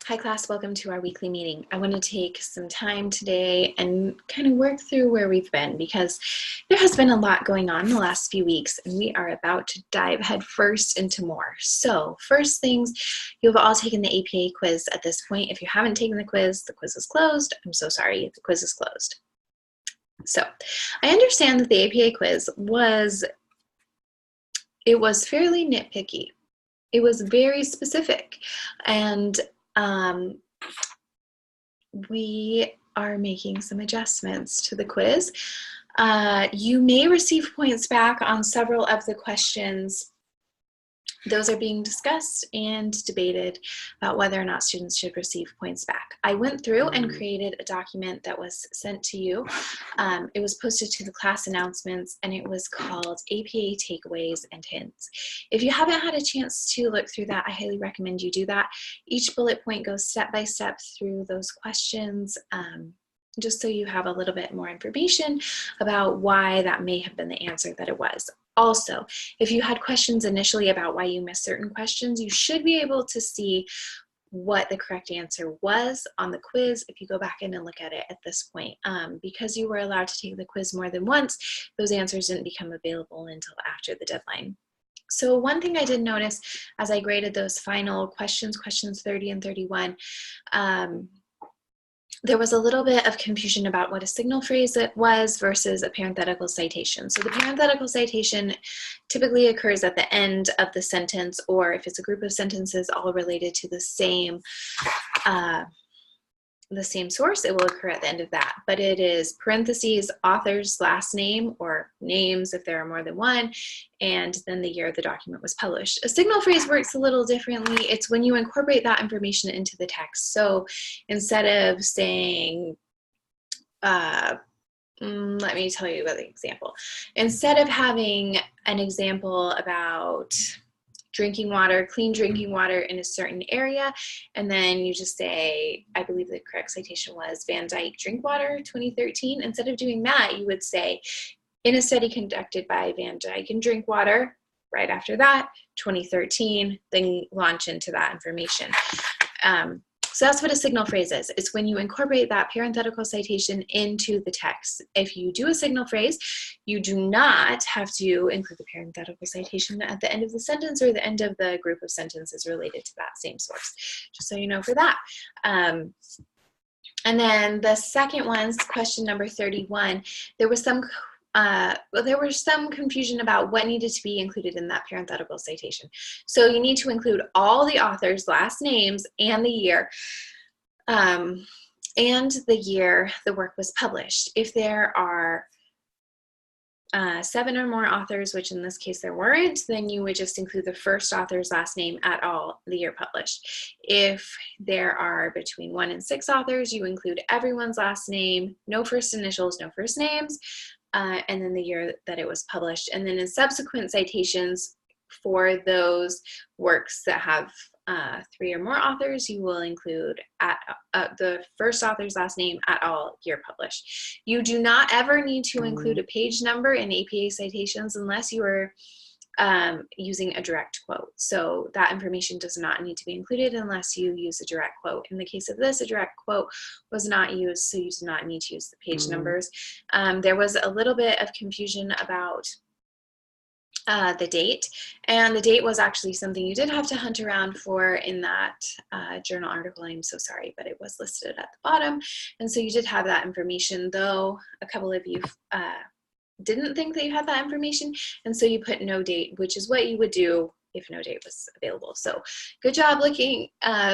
Hi class, welcome to our weekly meeting. I want to take some time today and kind of work through where we've been because there has been a lot going on in the last few weeks and we are about to dive headfirst into more. So first things, you've all taken the APA quiz at this point. If you haven't taken the quiz is closed. I'm so sorry, the quiz is closed. So I understand that the APA quiz was fairly nitpicky. It was very specific and we are making some adjustments to the quiz. You may receive points back on several of the questions. Those are being discussed and debated about whether or not students should receive points back. I went through and created a document that was sent to you. It was posted to the class announcements and it was called APA Takeaways and Hints. If you haven't had a chance to look through that, I highly recommend you do that. Each bullet point goes step by step through those questions, just so you have a little bit more information about why that may have been the answer that it was. Also, if you had questions initially about why you missed certain questions, you should be able to see what the correct answer was on the quiz if you go back in and look at it at this point. Because you were allowed to take the quiz more than once, those answers didn't become available until after the deadline. So one thing I did notice as I graded those final questions 30 and 31, there was a little bit of confusion about what a signal phrase it was versus a parenthetical citation. So the parenthetical citation typically occurs at the end of the sentence, or if it's a group of sentences all related to the same source, it will occur at the end of that. But it is parentheses, author's last name, or names if there are more than one, and then the year the document was published. A signal phrase works a little differently. It's when you incorporate that information into the text. So instead of saying, let me tell you about the example. Instead of having an example about drinking water, clean drinking water in a certain area, and then you just say, I believe the correct citation was Van Dyke Drink Water 2013. Instead of doing that, you would say, in a study conducted by Van Dyke and Drinkwater, right after that, 2013, then launch into that information. So that's what a signal phrase is. It's when you incorporate that parenthetical citation into the text. If you do a signal phrase, you do not have to include the parenthetical citation at the end of the sentence or the end of the group of sentences related to that same source, just so you know for that. And then the second one's question number 31. There was some confusion about what needed to be included in that parenthetical citation. So you need to include all the authors' last names and the year, and the year the work was published. If there are 7 or more authors, which in this case there weren't, then you would just include the first author's last name at all, the year published. If there are between 1 and 6 authors, you include everyone's last name, no first initials, no first names, and then the year that it was published. And then in subsequent citations for those works that have 3 or more authors, you will include at the first author's last name at all, year published. You do not ever need to include a page number in APA citations unless you are using a direct quote. So that information does not need to be included unless you use a direct quote. In the case of this, a direct quote was not used, so you do not need to use the page numbers. There was a little bit of confusion about the date, and the date was actually something you did have to hunt around for in that journal article. I'm so sorry, but it was listed at the bottom, and so you did have that information, though a couple of you didn't think that you had that information, and so you put no date, which is what you would do if no date was available. So good job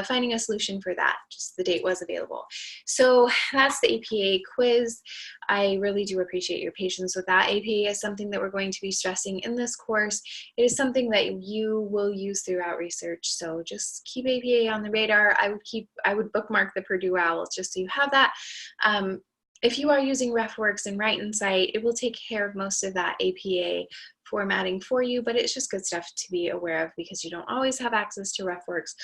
finding a solution for that. Just the date was available. So that's the APA quiz. I really do appreciate your patience with that. APA is something that we're going to be stressing in this course. It is something that you will use throughout research. So just keep APA on the radar. I would bookmark the Purdue OWL just so you have that. If you are using RefWorks and Write and Cite, it will take care of most of that APA formatting for you, but it's just good stuff to be aware of because you don't always have access to RefWorks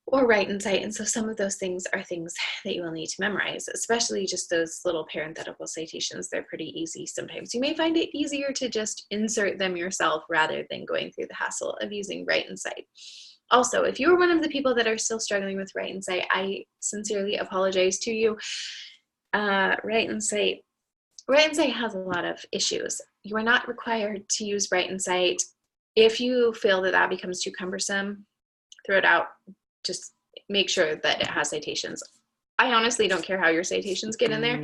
or Write and Cite, and so some of those things are things that you will need to memorize, especially just those little parenthetical citations. They're pretty easy. Sometimes you may find it easier to just insert them yourself rather than going through the hassle of using Write and Cite. Also, if you are one of the people that are still struggling with Write and Cite, I sincerely apologize to you. Write and Cite has a lot of issues. You are not required to use Write and Cite. If you feel that that becomes too cumbersome, throw it out. Just make sure that it has citations. I honestly don't care how your citations get in there.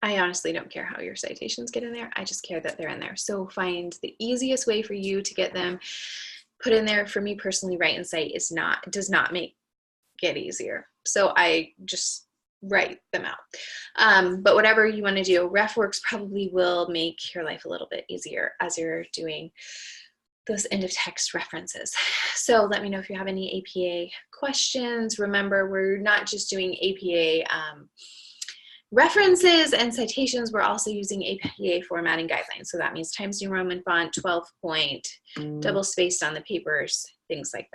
I honestly don't care how your citations get in there. I just care that they're in there. So find the easiest way for you to get them put in there. For me personally, Write and Cite does not make it easier. So I just write them out. But whatever you want to do, RefWorks probably will make your life a little bit easier as you're doing those end of text references. So let me know if you have any APA questions. Remember, we're not just doing APA references and citations, we're also using APA formatting guidelines. So that means Times New Roman font, 12 point, double spaced on the papers, things like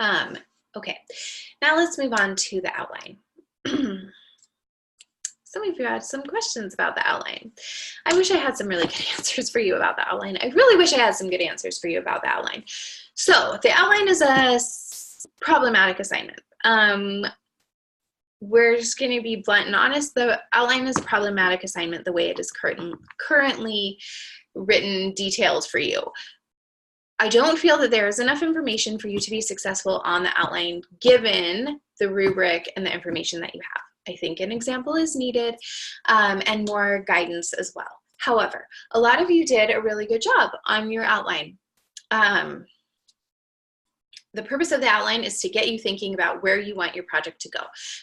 that. Okay, now let's move on to the outline. Some of you had some questions about the outline. I wish I had some really good answers for you about the outline. I really wish I had some good answers for you about the outline. So the outline is a problematic assignment. We're just going to be blunt and honest. The outline is a problematic assignment the way it is currently written, detailed for you. I don't feel that there is enough information for you to be successful on the outline given the rubric and the information that you have. I think an example is needed and more guidance as well. However, a lot of you did a really good job on your outline. The purpose of the outline is to get you thinking about where you want your project to go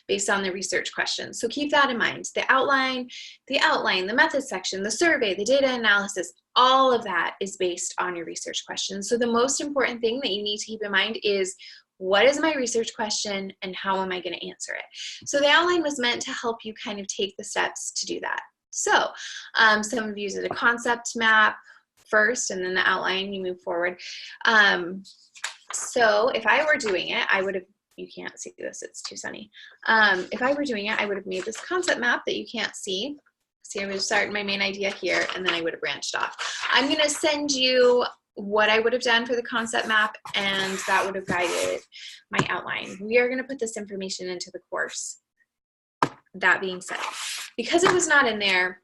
based on the research questions. So keep that in mind. The outline, the method section, the survey, the data analysis, all of that is based on your research questions. So the most important thing that you need to keep in mind is, what is my research question and how am I going to answer it? So the outline was meant to help you kind of take the steps to do that. So some of you did a concept map first and then the outline, you move forward. So if I were doing it, I would have, you can't see this, it's too sunny. If I were doing it, I would have made this concept map that you can't see. See, I would start my main idea here and then I would have branched off. I'm going to send you what I would have done for the concept map, and that would have guided my outline. We are going to put this information into the course. That being said, because it was not in there,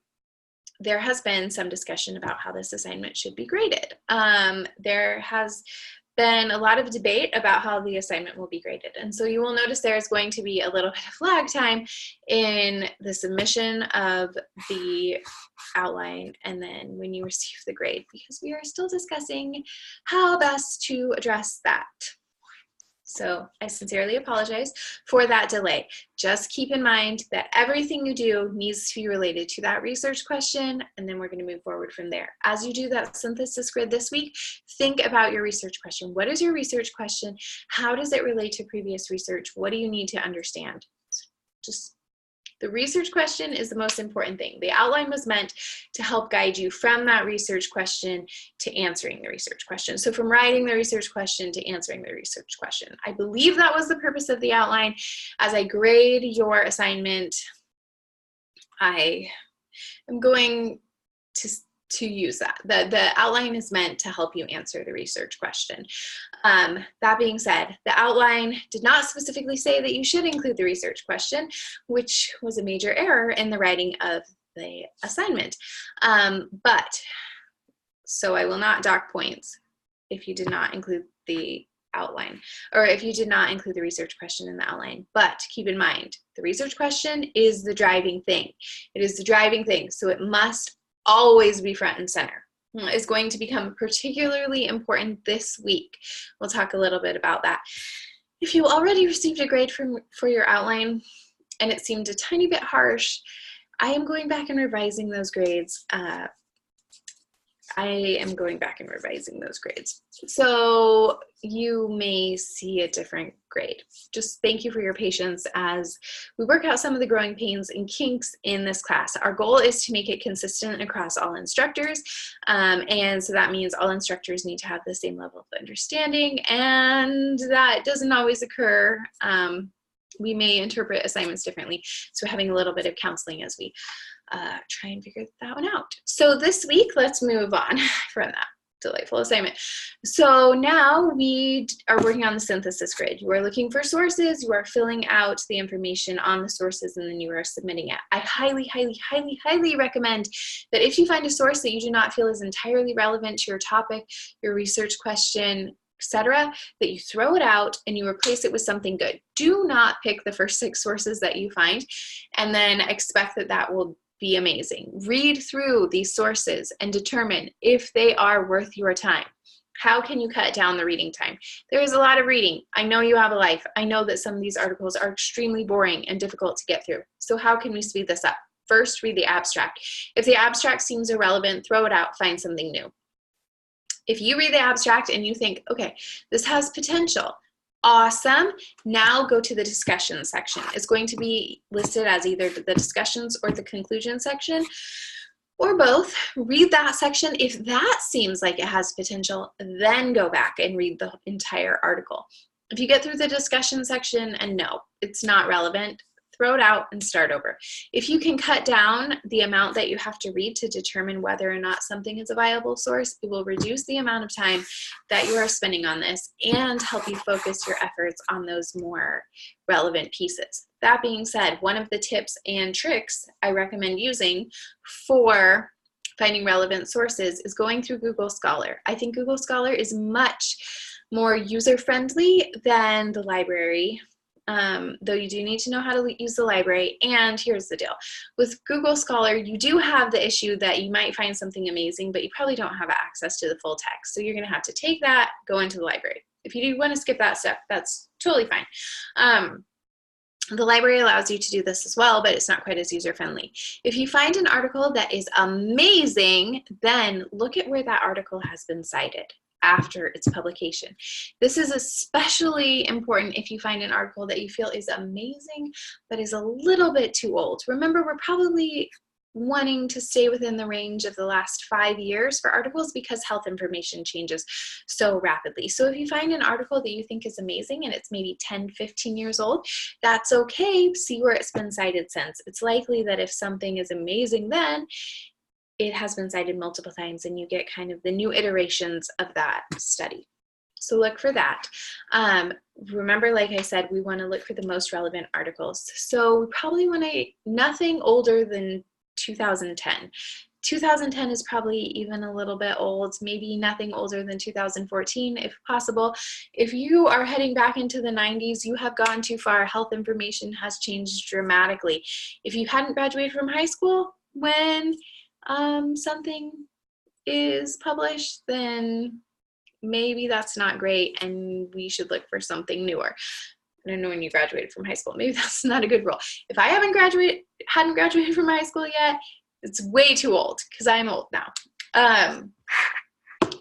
there has been some discussion about how this assignment should be graded. There has been a lot of debate about how the assignment will be graded. And so you will notice there is going to be a little bit of lag time in the submission of the outline and then when you receive the grade, because we are still discussing how best to address that. So I sincerely apologize for that delay. Just keep in mind that everything you do needs to be related to that research question, and then we're going to move forward from there. As you do that synthesis grid this week, think about your research question. What is your research question? How does it relate to previous research? What do you need to understand? Just the research question is the most important thing. The outline was meant to help guide you from that research question to answering the research question. So from writing the research question to answering the research question. I believe that was the purpose of the outline. As I grade your assignment, I am going to use that. The outline is meant to help you answer the research question. That being said, the outline did not specifically say that you should include the research question, which was a major error in the writing of the assignment. So I will not dock points if you did not include the outline, or if you did not include the research question in the outline. But keep in mind, the research question is the driving thing. It is the driving thing, so it must always be front and center. It's going to become particularly important this week. We'll talk a little bit about that. If you already received a grade for your outline and it seemed a tiny bit harsh, I am going back and revising those grades. So you may see a different grade. Just thank you for your patience as we work out some of the growing pains and kinks in this class. Our goal is to make it consistent across all instructors. And so that means all instructors need to have the same level of understanding, and that doesn't always occur. We may interpret assignments differently. So having a little bit of counseling as we try and figure that one out. So this week, let's move on from that. Delightful assignment. So now we are working on the synthesis grid. You are looking for sources, you are filling out the information on the sources, and then you are submitting it. I highly, highly, highly, highly recommend that if you find a source that you do not feel is entirely relevant to your topic, your research question, etc., that you throw it out and you replace it with something good. Do not pick the first 6 sources that you find and then expect that that will be amazing. Read through these sources and determine if they are worth your time. How can you cut down the reading time? There is a lot of reading. I know you have a life. I know that some of these articles are extremely boring and difficult to get through. So how can we speed this up? First, read the abstract. If the abstract seems irrelevant, throw it out, find something new. If you read the abstract and you think, okay, this has potential, awesome. Now go to the discussion section. It's going to be listed as either the discussions or the conclusion section, or both. Read that section. If that seems like it has potential, then go back and read the entire article. If you get through the discussion section and no, it's not relevant, throw it out and start over. If you can cut down the amount that you have to read to determine whether or not something is a viable source, it will reduce the amount of time that you are spending on this and help you focus your efforts on those more relevant pieces. That being said, one of the tips and tricks I recommend using for finding relevant sources is going through Google Scholar. I think Google Scholar is much more user-friendly than the library. Though you do need to know how to use the library. And here's the deal. With Google Scholar, you do have the issue that you might find something amazing, but you probably don't have access to the full text. So you're going to have to take that, go into the library. If you do want to skip that step, that's totally fine. The library allows you to do this as well, but it's not quite as user-friendly. If you find an article that is amazing, then look at where that article has been cited after its publication. This is especially important if you find an article that you feel is amazing, but is a little bit too old. Remember, we're probably wanting to stay within the range of the last 5 years for articles because health information changes so rapidly. So if you find an article that you think is amazing and it's maybe 10, 15 years old, that's okay. See where it's been cited since. It's likely that if something is amazing then, it has been cited multiple times and you get kind of the new iterations of that study. So look for that. Remember, like I said, we want to look for the most relevant articles. So we probably want nothing older than 2010. 2010 is probably even a little bit old, maybe nothing older than 2014 if possible. If you are heading back into the 90s, you have gone too far. Health information has changed dramatically. If you hadn't graduated from high school when something is published, then maybe that's not great and we should look for something newer. I don't know when you graduated from high school. Maybe that's not a good rule. If I hadn't graduated from high school yet, it's way too old because I'm old now.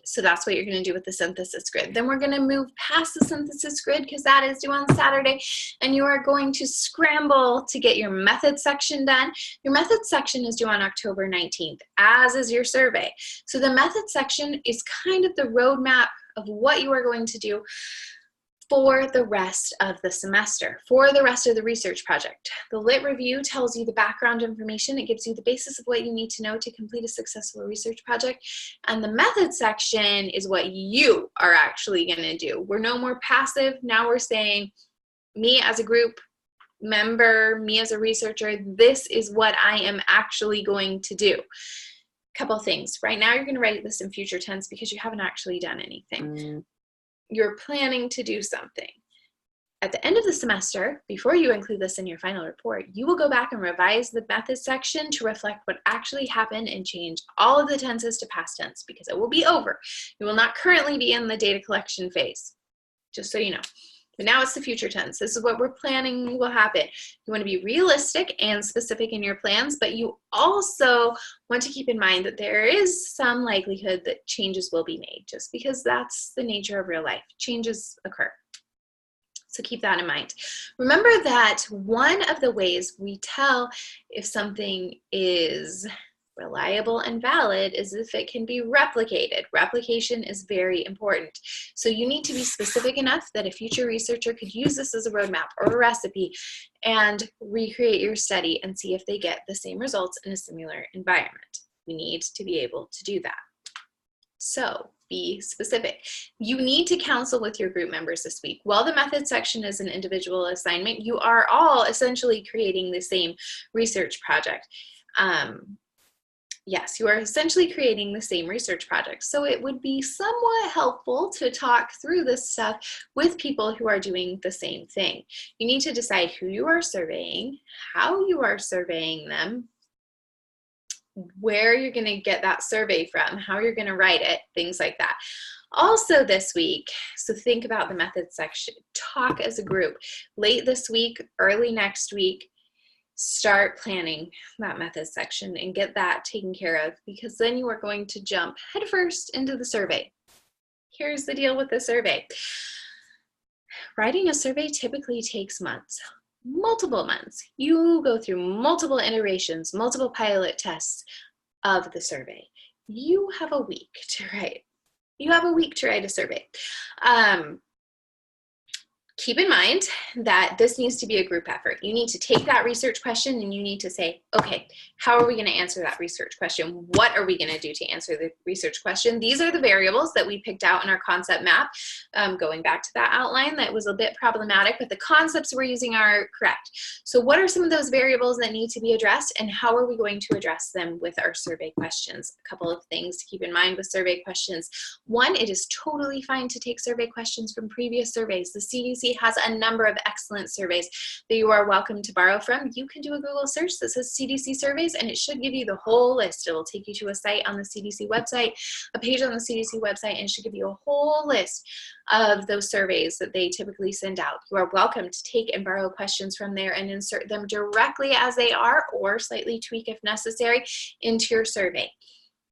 So that's what you're going to do with the synthesis grid. Then we're going to move past the synthesis grid because that is due on Saturday, and you are going to scramble to get your method section done. Your method section is due on October 19th, as is your survey. So the method section is kind of the roadmap of what you are going to do for the rest of the semester, for the rest of the research project. The Lit Review tells you the background information. It gives you the basis of what you need to know to complete a successful research project. And the method section is what you are actually going to do. We're no more passive. Now we're saying, me as a group member, me as a researcher, this is what I am actually going to do. Couple things. Right now you're going to write this in future tense because you haven't actually done anything. You're planning to do something. At the end of the semester, before you include this in your final report, you will go back and revise the method section to reflect what actually happened and change all of the tenses to past tense because it will be over. You will not currently be in the data collection phase, just so you know. But now it's the future tense. This is what we're planning will happen. You want to be realistic and specific in your plans, but you also want to keep in mind that there is some likelihood that changes will be made just because that's the nature of real life. Changes occur. So keep that in mind. Remember that one of the ways we tell if something is reliable and valid is if it can be replicated. Replication is very important. So you need to be specific enough that a future researcher could use this as a roadmap or a recipe and recreate your study and see if they get the same results in a similar environment. We need to be able to do that. So be specific. You need to counsel with your group members this week. While the method section is an individual assignment, you are all essentially creating the same research project. Yes, you are essentially creating the same research project. So it would be somewhat helpful to talk through this stuff with people who are doing the same thing. You need to decide who you are surveying, how you are surveying them, where you're going to get that survey from, how you're going to write it, things like that. Also this week, so think about the method section, talk as a group. Late this week, early next week, start planning that method section and get that taken care of, because then you are going to jump headfirst into the survey. Here's the deal with the survey. Writing a survey typically takes months, multiple months. You go through multiple iterations, multiple pilot tests of the survey. You have a week to write. You have a week to write a survey. Keep in mind that this needs to be a group effort. You need to take that research question and you need to say, okay, how are we going to answer that research question? What are we going to do to answer the research question? These are the variables that we picked out in our concept map. Going back to that outline, that was a bit problematic, but the concepts we're using are correct. So what are some of those variables that need to be addressed, and how are we going to address them with our survey questions? A couple of things to keep in mind with survey questions. One, it is totally fine to take survey questions from previous surveys. The CDC has a number of excellent surveys that you are welcome to borrow from. You can do a Google search that says CDC surveys, and it should give you the whole list. It will take you to a site on the CDC website, a page on the CDC website, and it should give you a whole list of those surveys that they typically send out. You are welcome to take and borrow questions from there and insert them directly as they are, or slightly tweak if necessary, into your survey.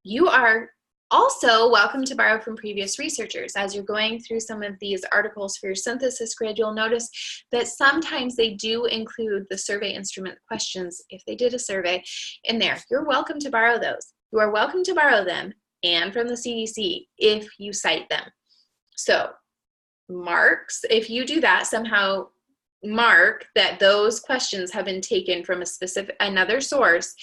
You are also welcome to borrow from previous researchers. As you're going through some of these articles for your synthesis grid, you'll notice that sometimes they do include the survey instrument questions if they did a survey in there. You're welcome to borrow those. You are welcome to borrow them, and from the CDC if you cite them. So marks, if you do that, somehow mark that those questions have been taken from another source,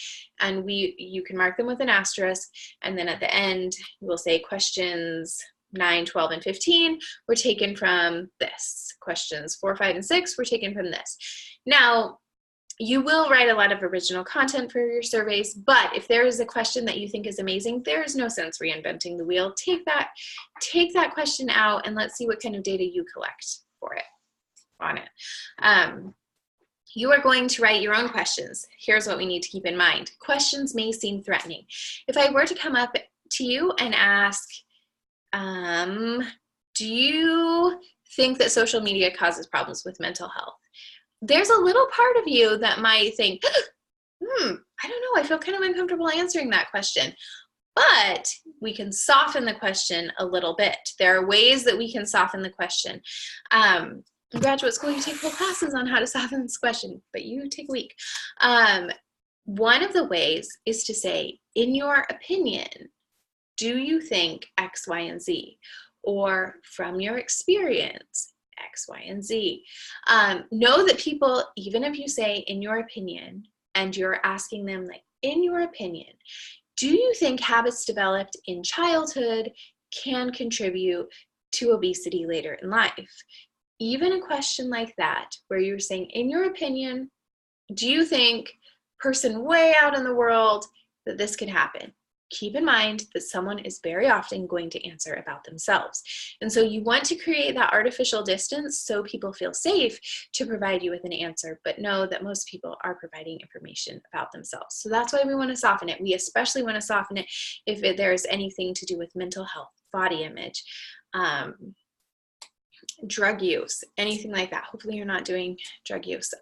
and you can mark them with an asterisk, and then at the end we'll say questions 9, 12, and 15 were taken from this. Questions 4, 5, and 6 were taken from this. Now, you will write a lot of original content for your surveys, but if there is a question that you think is amazing, there is no sense reinventing the wheel. Take that question out and let's see what kind of data you collect for it, on it. You are going to write your own questions. Here's what we need to keep in mind. Questions may seem threatening. If I were to come up to you and ask, do you think that social media causes problems with mental health? There's a little part of you that might think, I don't know, I feel kind of uncomfortable answering that question. But we can soften the question a little bit. There are ways that we can soften the question. In graduate school, you take whole classes on how to soften this question, but you take a week. One of the ways is to say, in your opinion, do you think X, Y, and Z? Or from your experience, X, Y, and Z. Know that people, even if you say in your opinion, and you're asking them like, in your opinion, do you think habits developed in childhood can contribute to obesity later in life? Even a question like that, where you're saying, in your opinion, do you think, person way out in the world, that this could happen? Keep in mind that someone is very often going to answer about themselves. And so you want to create that artificial distance so people feel safe to provide you with an answer, but know that most people are providing information about themselves. So that's why we want to soften it. We especially want to soften it if there's anything to do with mental health, body image, drug use, anything like that. Hopefully you're not doing drug use.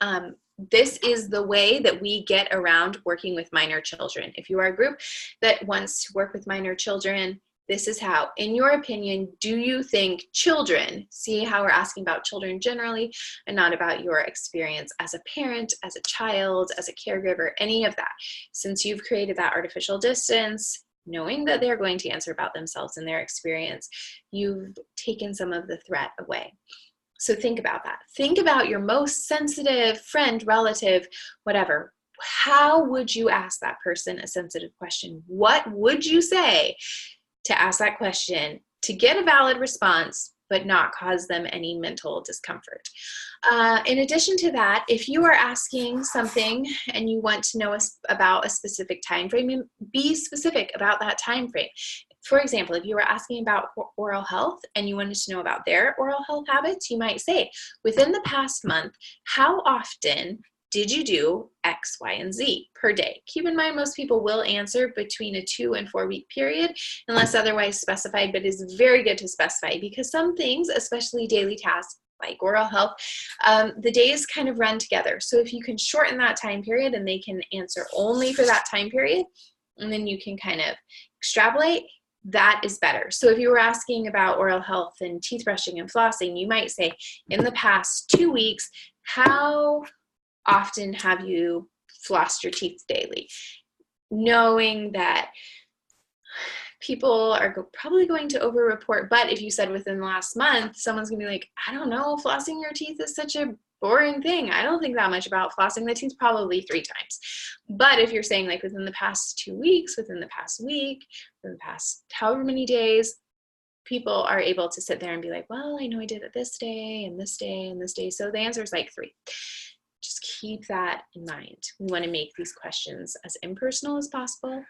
This is the way that we get around working with minor children. If you are a group that wants to work with minor children, this is how. In your opinion, do you think children, see how we're asking about children generally and not about your experience as a parent, as a child, as a caregiver, any of that. Since you've created that artificial distance, knowing that they're going to answer about themselves and their experience, you've taken some of the threat away. So think about that. Think about your most sensitive friend, relative, whatever. How would you ask that person a sensitive question? What would you say to ask that question to get a valid response, but not cause them any mental discomfort. In addition to that, if you are asking something and you want to know about a specific time frame, be specific about that time frame. For example, if you were asking about oral health and you wanted to know about their oral health habits, you might say, within the past month, how often did you do X, Y, and Z per day? Keep in mind, most people will answer between a 2 and 4 week period unless otherwise specified, but it's very good to specify because some things, especially daily tasks like oral health, the days kind of run together. So if you can shorten that time period and they can answer only for that time period, and then you can kind of extrapolate, that is better. So if you were asking about oral health and teeth brushing and flossing, you might say, in the past 2 weeks, how often have you flossed your teeth daily? Knowing that people are probably going to over-report, but if you said within the last month, someone's gonna be like, I don't know, flossing your teeth is such a boring thing. I don't think that much about flossing the teeth, probably 3 times. But if you're saying like within the past 2 weeks, within the past week, within the past however many days, people are able to sit there and be like, well, I know I did it this day and this day and this day. So the answer is like 3. Just keep that in mind. We want to make these questions as impersonal as possible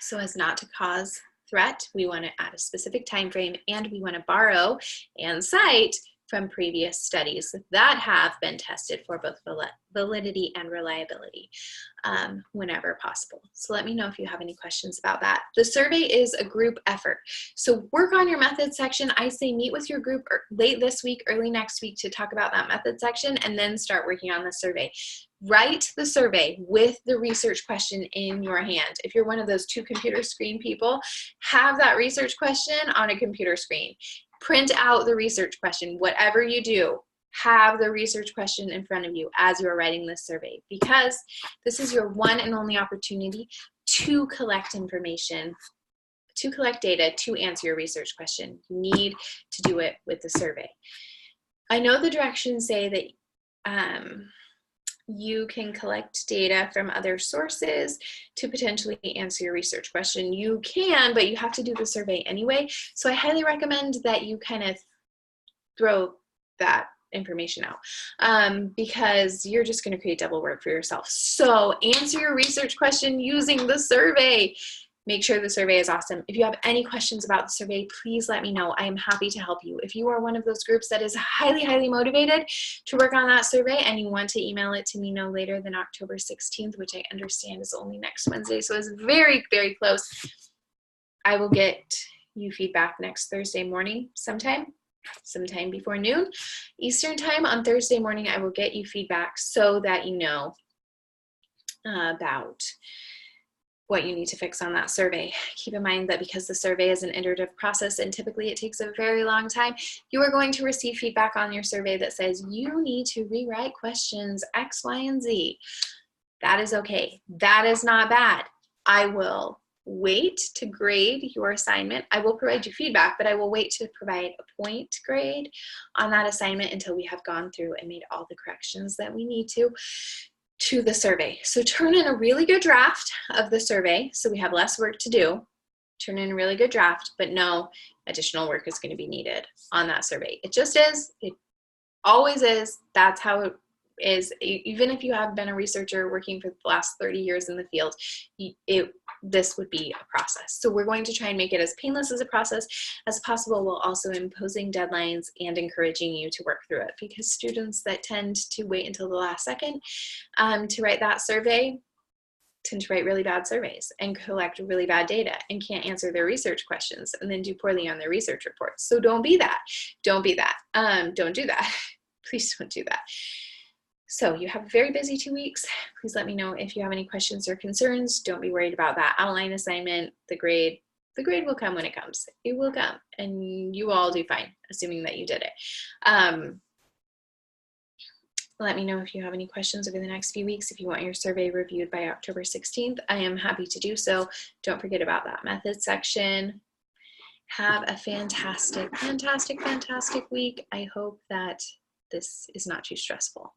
so as not to cause threat. We want to add a specific time frame, and we want to borrow and cite from previous studies that have been tested for both validity and reliability whenever possible. So let me know if you have any questions about that. The survey is a group effort. So work on your method section. I say meet with your group late this week, early next week to talk about that method section, and then start working on the survey. Write the survey with the research question in your hand. If you're one of those 2 computer screen people, have that research question on a computer screen. Print out the research question. Whatever you do, have the research question in front of you as you're writing this survey, because this is your one and only opportunity to collect information, to collect data, to answer your research question. You need to do it with the survey. I know the directions say that you can collect data from other sources to potentially answer your research question. You can, but you have to do the survey anyway. So I highly recommend that you kind of throw that information out because you're just going to create double work for yourself. So answer your research question using the survey. Make sure the survey is awesome. If you have any questions about the survey, please let me know. I am happy to help you. If you are one of those groups that is highly, highly motivated to work on that survey and you want to email it to me no later than October 16th, which I understand is only next Wednesday, so it's very, very close, I will get you feedback next Thursday morning sometime before noon Eastern time. On Thursday morning, I will get you feedback so that you know about what you need to fix on that survey. Keep in mind that because the survey is an iterative process and typically it takes a very long time, you are going to receive feedback on your survey that says you need to rewrite questions X, Y, and Z. That is okay. That is not bad. I will wait to grade your assignment. I will provide you feedback, but I will wait to provide a point grade on that assignment until we have gone through and made all the corrections that we need to the survey. So turn in a really good draft of the survey so we have less work to do. Turn in a really good draft, but no additional work is going to be needed on that survey. It just is. It always is. That's how it is. Even if you have been a researcher working for the last 30 years in the field, this would be a process. So we're going to try and make it as painless as a process as possible, while also imposing deadlines and encouraging you to work through it, because students that tend to wait until the last second to write that survey tend to write really bad surveys and collect really bad data and can't answer their research questions and then do poorly on their research reports. So don't be that. Don't be that. Don't do that. Please don't do that. So you have a very busy 2 weeks. Please let me know if you have any questions or concerns. Don't be worried about that outline assignment, the grade. The grade will come when it comes. It will come, and you will all do fine, assuming that you did it. Let me know if you have any questions over the next few weeks. If you want your survey reviewed by October 16th, I am happy to do so. Don't forget about that method section. Have a fantastic, fantastic, fantastic week. I hope that this is not too stressful.